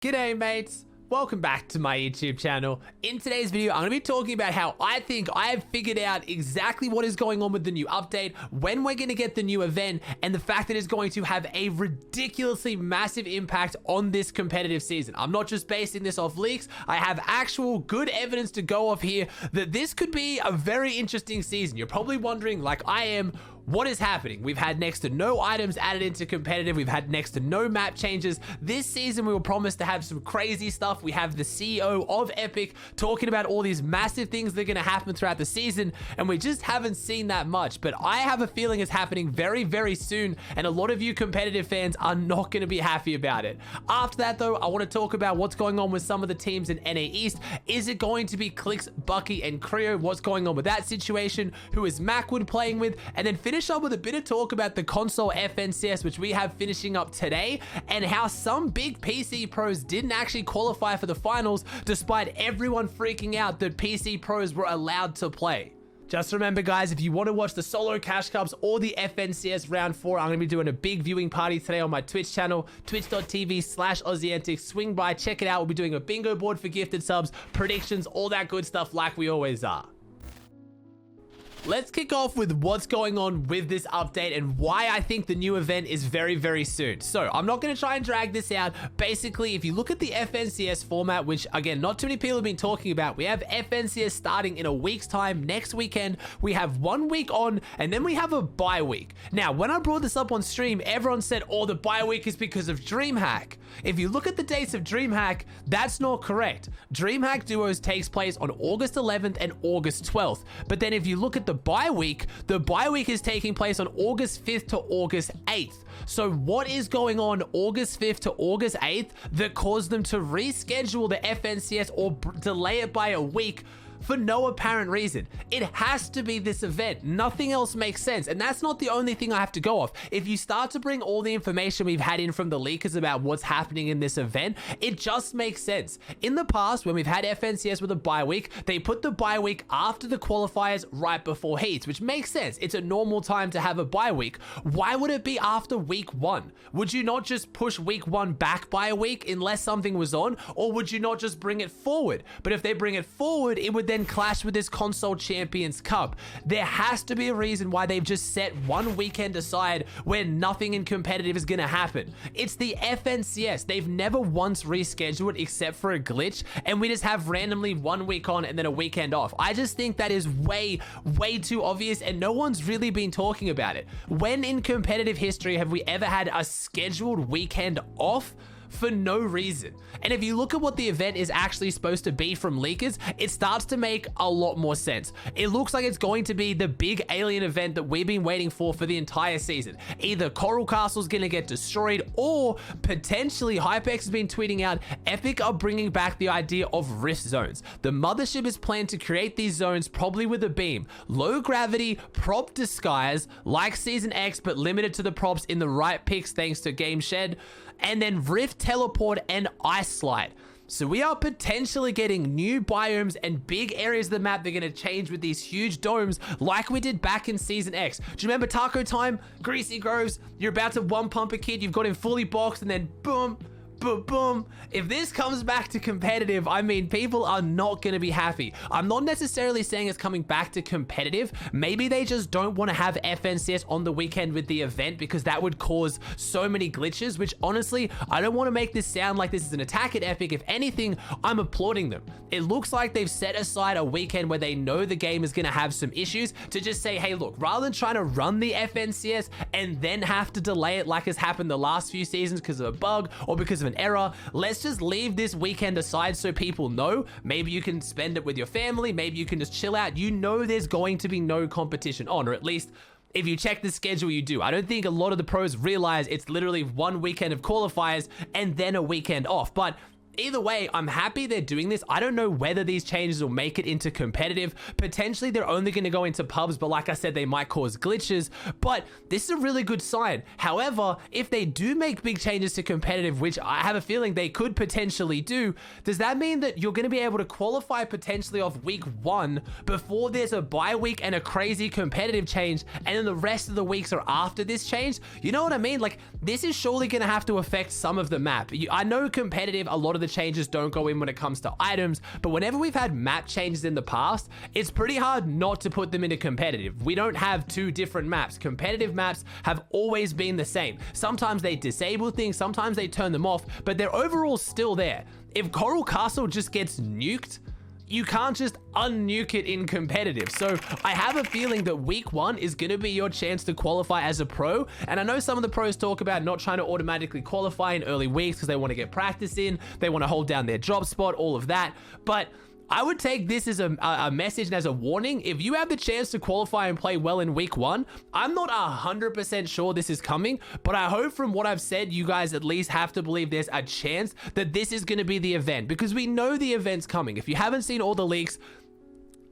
G'day mates, welcome back to my YouTube channel. In today's video, I'm going to be talking about how I think I have figured out exactly what is going on with the new update, when we're going to get the new event, and the fact that it's going to have a ridiculously massive impact on this competitive season. I'm not just basing this off leaks, I have actual good evidence to go off here that this could be a very interesting season. You're probably wondering, like I am, what is happening? We've had next to no items added into competitive. We've had next to no map changes. This season, we were promised to have some crazy stuff. We have the CEO of Epic talking about all these massive things that are going to happen throughout the season, and we just haven't seen that much. But I have a feeling it's happening very, very soon, and a lot of you competitive fans are not going to be happy about it. After that, though, I want to talk about what's going on with some of the teams in NA East. Is it going to be Clix, Bucke, and Kreo? What's going on with that situation? Who is Macwood playing with? And then finish up with a bit of talk about the console FNCS, which we have finishing up today, and how some big PC pros didn't actually qualify for the finals despite everyone freaking out that PC pros were allowed to play. Just remember, guys, if you want to watch the solo cash cups or the FNCS round 4, I'm going to be doing a big viewing party today on my Twitch channel, twitch.tv/Aussie Antics. Swing by, check it out. We'll be doing a bingo board for gifted subs, predictions, all that good stuff like we always are. Let's kick off with what's going on with this update and why I think the new event is very, very soon. So I'm not going to try and drag this out. Basically, if you look at the FNCS format, which again, not too many people have been talking about, we have FNCS starting in a week's time. Next weekend, we have 1 week on, and then we have a bye week. Now, when I brought this up on stream, everyone said, oh, the bye week is because of Dreamhack. If you look at the dates of Dreamhack, that's not correct. Dreamhack Duos takes place on August 11th and August 12th. But then if you look at the bye week is taking place on August 5th to August 8th. So what is going on August 5th to August 8th that caused them to reschedule the FNCS or delay it by a week for no apparent reason? It has to be this event. Nothing else makes sense. And that's not the only thing I have to go off. If you start to bring all the information we've had in from the leakers about what's happening in this event, it just makes sense. In the past, when we've had FNCS with a bye week, they put the bye week after the qualifiers right before heats, which makes sense. It's a normal time to have a bye week. Why would it be after week 1? Would you not just push week 1 back by a week unless something was on? Or would you not just bring it forward? But if they bring it forward, it would then clash with this console champions cup. There has to be a reason why they've just set 1 weekend aside where nothing in competitive is going to happen. It's the FNCS. They've never once rescheduled except for a glitch, and we just have randomly 1 week on and then a weekend off. I just think that is way too obvious, and no one's really been talking about it. When in competitive history have we ever had a scheduled weekend off for no reason? And if you look at what the event is actually supposed to be from leakers, it starts to make a lot more sense. It looks like it's going to be the big alien event that we've been waiting for the entire season. Either Coral Castle's gonna get destroyed, or potentially Hypex has been tweeting out Epic are bringing back the idea of rift zones. The mothership is planned to create these zones probably with a beam. Low gravity, prop disguise, like Season X, but limited to the props in the right picks thanks to Game Shed, and then rift, teleport, and ice slide. So we are potentially getting new biomes and big areas of the map that are going to change with these huge domes like we did back in Season X. Do you remember Taco Time? Greasy Groves, you're about to one pump a kid, you've got him fully boxed, and then boom, boom, boom. If this comes back to competitive, I mean, people are not going to be happy. I'm not necessarily saying it's coming back to competitive. Maybe they just don't want to have FNCS on the weekend with the event because that would cause so many glitches, which honestly, I don't want to make this sound like this is an attack at Epic. If anything, I'm applauding them. It looks like they've set aside a weekend where they know the game is going to have some issues to just say, hey, look, rather than trying to run the FNCS and then have to delay it like has happened the last few seasons because of a bug or because of an error, let's just leave this weekend aside so people know. Maybe you can spend it with your family, maybe you can just chill out. You know there's going to be no competition on, or at least if you check the schedule, you do. I don't think a lot of the pros realize it's literally 1 weekend of qualifiers and then a weekend off. But Either way, I'm happy they're doing this. I don't know whether these changes will make it into competitive. Potentially, they're only going to go into pubs, but like I said, they might cause glitches. But this is a really good sign. However, if they do make big changes to competitive, which I have a feeling they could potentially do, does that mean that you're going to be able to qualify potentially off week 1 before there's a bye week and a crazy competitive change, and then the rest of the weeks are after this change? You know what I mean? Like, this is surely going to have to affect some of the map. I know competitive, a lot of the changes don't go in when it comes to items, but whenever we've had map changes in the past, it's pretty hard not to put them into competitive. We don't have 2 different maps. Competitive maps have always been the same. Sometimes they disable things, sometimes they turn them off, but they're overall still there. If Coral Castle just gets nuked, you can't just unnuke it in competitive. So I have a feeling that week 1 is going to be your chance to qualify as a pro. And I know some of the pros talk about not trying to automatically qualify in early weeks because they want to get practice in, they want to hold down their drop spot, all of that. But I would take this as a message and as a warning. If you have the chance to qualify and play well in week 1, I'm not 100% sure this is coming, but I hope from what I've said, you guys at least have to believe there's a chance that this is going to be the event, because we know the event's coming. If you haven't seen all the leaks,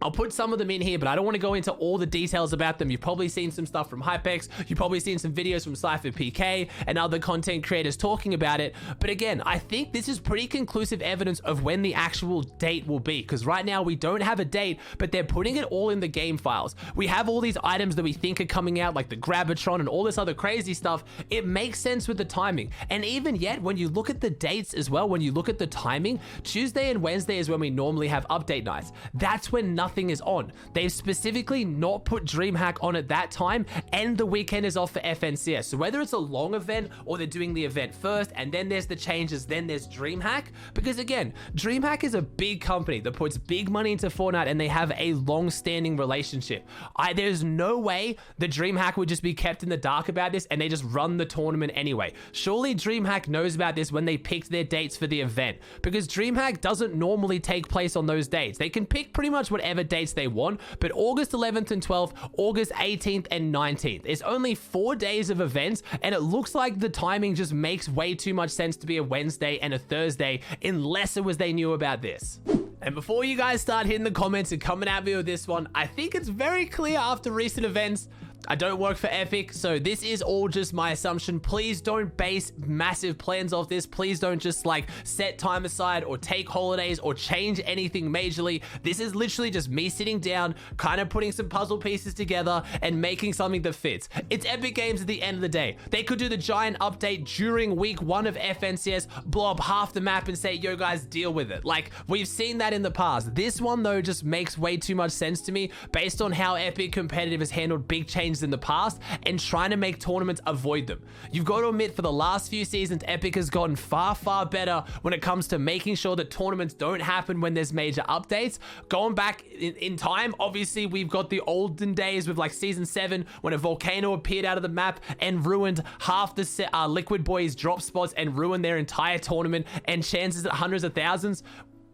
I'll put some of them in here, but I don't want to go into all the details about them. You've probably seen some stuff from Hypex. You've probably seen some videos from Cypher PK and other content creators talking about it. But again, I think this is pretty conclusive evidence of when the actual date will be, because right now we don't have a date, but they're putting it all in the game files. We have all these items that we think are coming out, like the Gravitron and all this other crazy stuff. It makes sense with the timing. And even yet, when you look at the dates as well, when you look at the timing, Tuesday and Wednesday is when we normally have update nights. That's when nothing is on. They've specifically not put Dreamhack on at that time, and the weekend is off for FNCS. So whether it's a long event or they're doing the event first and then there's the changes, then there's Dreamhack, because again, Dreamhack is a big company that puts big money into Fortnite and they have a long-standing relationship. There's no way that Dreamhack would just be kept in the dark about this and they just run the tournament anyway. Surely Dreamhack knows about this when they picked their dates for the event, because Dreamhack doesn't normally take place on those dates. They can pick pretty much whatever dates they want, but August 11th and 12th, August 18th and 19th. It's only 4 days of events, and it looks like the timing just makes way too much sense to be a Wednesday and a Thursday, unless it was they knew about this. And before you guys start hitting the comments and coming at me with this one, I think it's very clear after recent events, I don't work for Epic, so this is all just my assumption. Please don't base massive plans off this. Please don't just like set time aside or take holidays or change anything majorly. This is literally just me sitting down, kind of putting some puzzle pieces together and making something that fits. It's Epic Games at the end of the day. They could do the giant update during week 1 of FNCS, blow up half the map and say, yo guys, deal with it. Like, we've seen that in the past. This one though just makes way too much sense to me based on how Epic Competitive has handled big changes in the past and trying to make tournaments avoid them. You've got to admit, for the last few seasons, Epic has gotten far better when it comes to making sure that tournaments don't happen when there's major updates. Going back in time, obviously we've got the olden days with like season 7 when a volcano appeared out of the map and ruined half the Liquid Boys drop spots and ruined their entire tournament and chances at hundreds of thousands.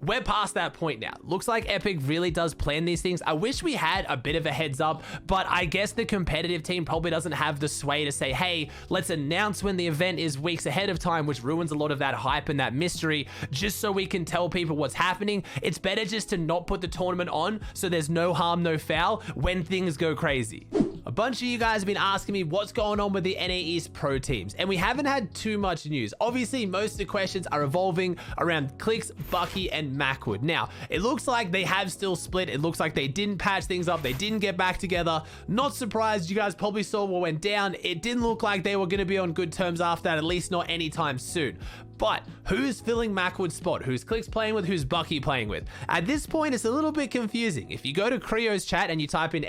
We're past that point now. Looks like Epic really does plan these things. I wish we had a bit of a heads up, but I guess the competitive team probably doesn't have the sway to say, hey, let's announce when the event is weeks ahead of time, which ruins a lot of that hype and that mystery, just so we can tell people what's happening. It's better just to not put the tournament on so there's no harm, no foul when things go crazy. A bunch of you guys have been asking me what's going on with the NA East pro teams, and we haven't had too much news. Obviously, most of the questions are revolving around Clix, Bucke, and Macwood. Now, it looks like they have still split. It looks like they didn't patch things up. They didn't get back together. Not surprised. You guys probably saw what went down. It didn't look like they were going to be on good terms after that, at least not anytime soon. But who's filling Macwood's spot? Who's Clix playing with? Who's Bucke playing with? At this point, it's a little bit confusing. If you go to Kreo's chat and you type in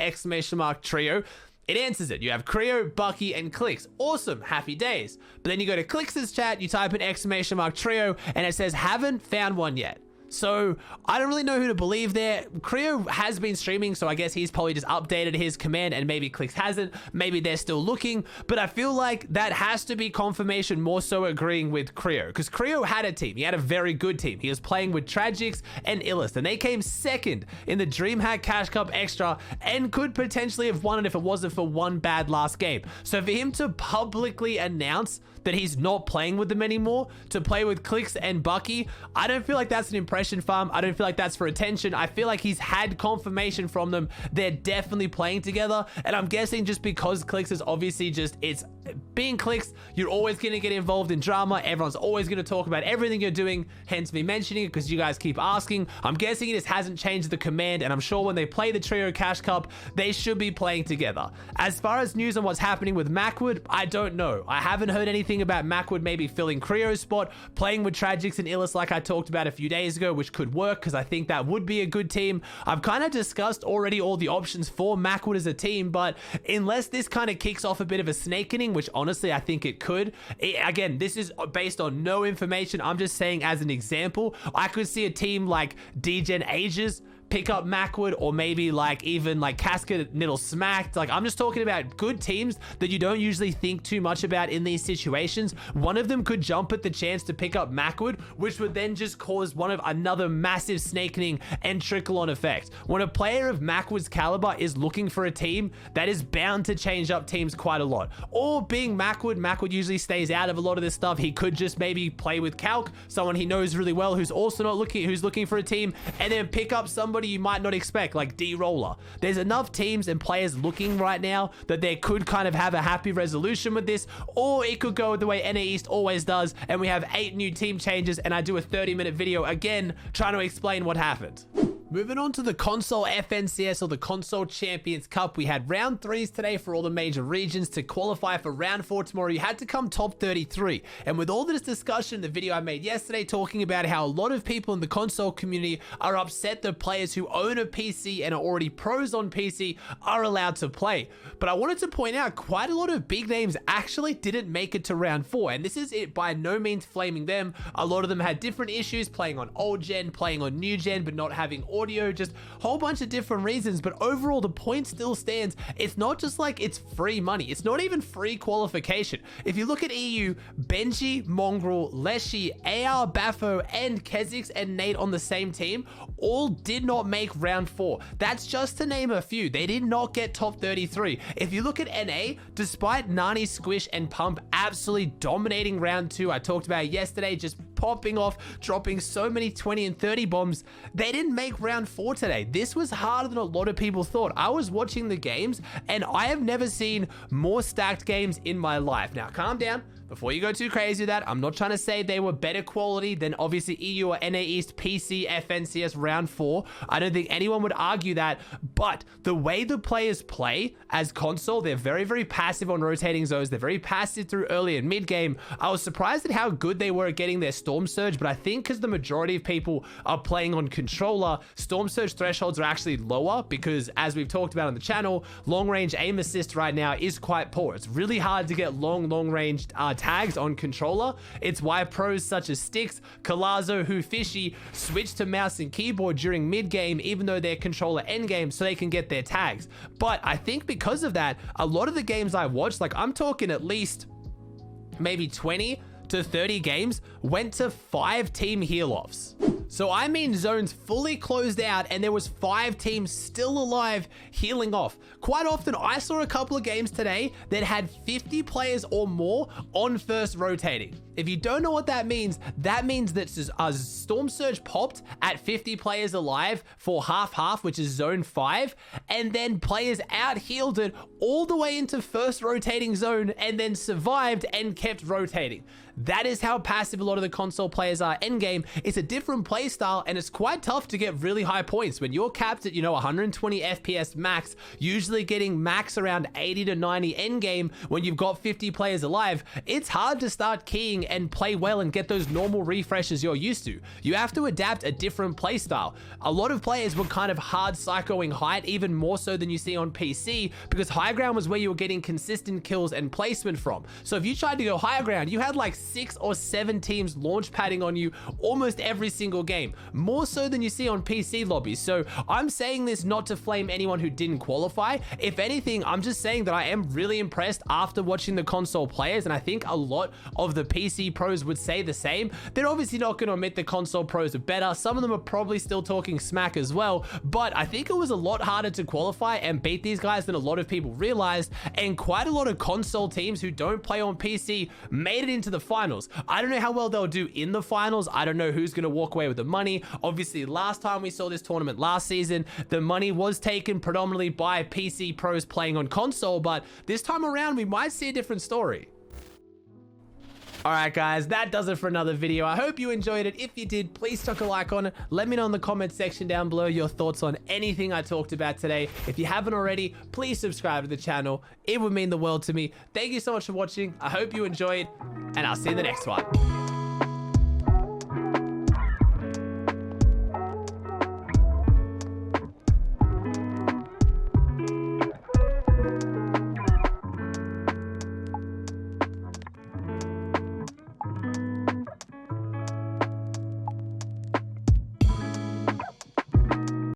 !Trio, it answers it. You have Kreo, Bucke, and Clix. Awesome, happy days. But then you go to Clix's chat, you type in !Trio, and it says, haven't found one yet. So I don't really know who to believe there. Kreo has been streaming, so I guess he's probably just updated his command and maybe Clix hasn't. Maybe they're still looking, but I feel like that has to be confirmation more so agreeing with Kreo, because Kreo had a team. He had a very good team. He was playing with Tragics and Illest, and they came second in the Dreamhack Cash Cup Extra and could potentially have won it if it wasn't for one bad last game. So for him to publicly announce that he's not playing with them anymore to play with Clix and Bucke. I don't feel like that's an impression farm. I don't feel like that's for attention. I feel like he's had confirmation from them. They're definitely playing together. And I'm guessing just because Clix is obviously just, it's being Clix, you're always going to get involved in drama. Everyone's always going to talk about everything you're doing, hence me mentioning it because you guys keep asking. I'm guessing it just hasn't changed the command, and I'm sure when they play the Trio Cash Cup, they should be playing together. As far as news on what's happening with Macwood, I don't know. I haven't heard anything about Macwood maybe filling Kreo's spot, playing with Tragics and Illis like I talked about a few days ago, which could work because I think that would be a good team. I've kind of discussed already all the options for Macwood as a team, but unless this kind of kicks off a bit of a snake inning, which honestly I think it could. Again, this is based on no information. I'm just saying as an example, I could see a team like Degen Ages pick up Macwood, or maybe like even like Cascade Niddle Smacked. Like, I'm just talking about good teams that you don't usually think too much about in these situations. One of them could jump at the chance to pick up Macwood, which would then just cause another massive snakening and trickle on effect. When a player of Macwood's caliber is looking for a team, that is bound to change up teams quite a lot. Or being Macwood usually stays out of a lot of this stuff. He could just maybe play with Calc, someone he knows really well, who's also not looking for a team, and then pick up somebody you might not expect, like D-Roller. There's enough teams and players looking right now that they could kind of have a happy resolution with this, or it could go the way NA East always does, and we have 8 new team changes, and I do a 30-minute video again trying to explain what happened. Moving on to the console FNCS, or the Console Champions Cup, we had round 3s today for all the major regions. To qualify for round 4 tomorrow, you had to come top 33. And with all this discussion, the video I made yesterday talking about how a lot of people in the console community are upset that players who own a PC and are already pros on PC are allowed to play. But I wanted to point out quite a lot of big names actually didn't make it to round 4. And this is it by no means flaming them. A lot of them had different issues, playing on old gen, playing on new gen, but not having audio, just a whole bunch of different reasons. But overall, the point still stands. It's not just like it's free money. It's not even free qualification. If you look at EU, Benji, Mongrel, Leshy, AR, Baffo, and Kezix and Nate on the same team all did not make round 4. That's just to name a few. They did not get top 33. If you look at NA, despite Nani, Squish, and Pump absolutely dominating round 2, I talked about it yesterday, just popping off, dropping so many 20 and 30 bombs, they didn't make round 4 today. This was harder than a lot of people thought. I was watching the games, and I have never seen more stacked games in my life. Now, calm down. Before you go too crazy with that, I'm not trying to say they were better quality than obviously EU or NA East, PC, FNCS round 4. I don't think anyone would argue that, but the way the players play as console, they're very, very passive on rotating zones. They're very passive through early and mid game. I was surprised at how good they were at getting their Storm Surge, but I think because the majority of people are playing on controller, Storm Surge thresholds are actually lower because, as we've talked about on the channel, long range aim assist right now is quite poor. It's really hard to get long range tags on controller. It's why pros such as Stix, Colazo, Who Fishy switch to mouse and keyboard during mid game, even though they're controller end game, so they can get their tags. But I think because of that, a lot of the games I watched, like I'm talking at least maybe 20 to 30 games, went to 5 team heal-offs. So I mean zones fully closed out and there was 5 teams still alive healing off. Quite often I saw a couple of games today that had 50 players or more on first rotating. If you don't know what that means that a Storm Surge popped at 50 players alive for half, which is zone 5, and then players out healed it all the way into first rotating zone and then survived and kept rotating. That is how passive a lot of the console players are endgame. It's a different play style, and it's quite tough to get really high points. When you're capped at, 120 FPS max, usually getting max around 80 to 90 endgame when you've got 50 players alive, it's hard to start keying and play well and get those normal refreshes you're used to. You have to adapt a different play style. A lot of players were kind of hard psychoing height, even more so than you see on PC, because high ground was where you were getting consistent kills and placement from. So if you tried to go higher ground, you had like 6 or 7 teams launch padding on you almost every single game, more so than you see on PC lobbies. So I'm saying this not to flame anyone who didn't qualify. If anything, I'm just saying that I am really impressed after watching the console players, and I think a lot of the PC pros would say the same. They're obviously not going to admit the console pros are better. Some of them are probably still talking smack as well, but I think it was a lot harder to qualify and beat these guys than a lot of people realized, and quite a lot of console teams who don't play on PC made it into the finals. I don't know how well they'll do in the finals. I don't know who's going to walk away with the money. Obviously, last time we saw this tournament last season, the money was taken predominantly by PC pros playing on console, but this time around, we might see a different story. Alright guys, that does it for another video. I hope you enjoyed it. If you did, please chuck a like on it. Let me know in the comment section down below your thoughts on anything I talked about today. If you haven't already, please subscribe to the channel. It would mean the world to me. Thank you so much for watching. I hope you enjoyed, and I'll see you in the next one.